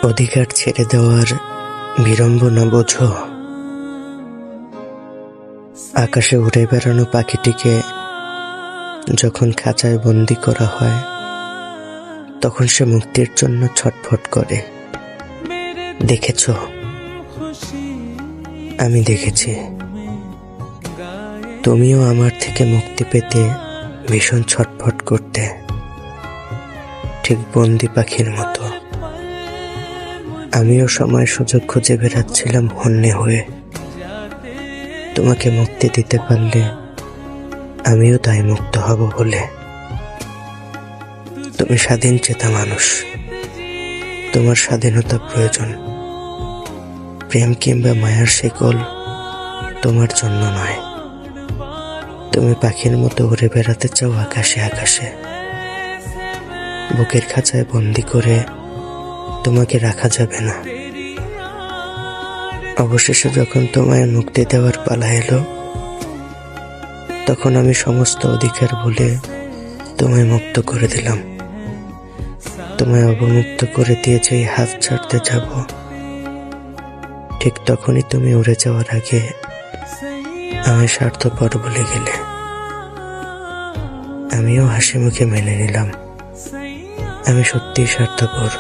অধিকার ছেড়ে দেওয়ার বিড়ম্বনা বোঝো? আকাশে উড়ে বেড়ানো পাখিটিকে যখন খাঁচায় বন্দি করা হয়, তখন সে মুক্তির জন্য ছটফট করে। দেখেছ? আমি দেখেছি। তুমিও আমার থেকে মুক্তি পেতে ভীষণ ছটফট করতে, ঠিক বন্দি পাখির মতো। আমিও সময় সুযোগ খুঁজে বেড়াচ্ছিলাম হন্যে হয়ে। তোমাকে মুক্তি দিতে পারলে আমিও তাই মুক্ত হব বলে। তুমি স্বাধীন চেতা মানুষ, তোমার স্বাধীনতা প্রয়োজন। প্রেম কিংবা মায়ার শিকল তোমার জন্য নয়। তুমি পাখির মতো উড়ে বেড়াতে চাও আকাশে আকাশে। বুকের খাঁচায় বন্দি করে তোমাকে রাখা যাবে না। অবশেষে যখন তোমায় মুক্তি দেওয়ার পালা এলো, তখন আমি সমস্ত অধিকার ভুলে তোমায় মুক্ত করে দিলাম। তোমায় অবমুক্ত করে দিয়ে যেই হাত ছাড়তে যাব, ঠিক তখনই তুমি উড়ে যাওয়ার আগে আমি স্বার্থপর বলে গেলে। আমিও হাসি মুখে মেনে নিলাম, আমি সত্যিই স্বার্থপর।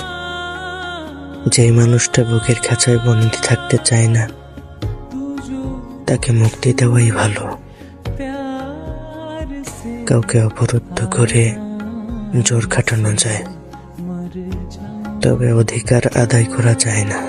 যেই মানুষটা বুকের খাঁচায় বন্দি থাকতে চায় না, তাকে মুক্তি দেওয়াই ভালো। কাউকে অবরুদ্ধ করে জোর খাটানো যায়, তবে অধিকার আদায় করা যায় না।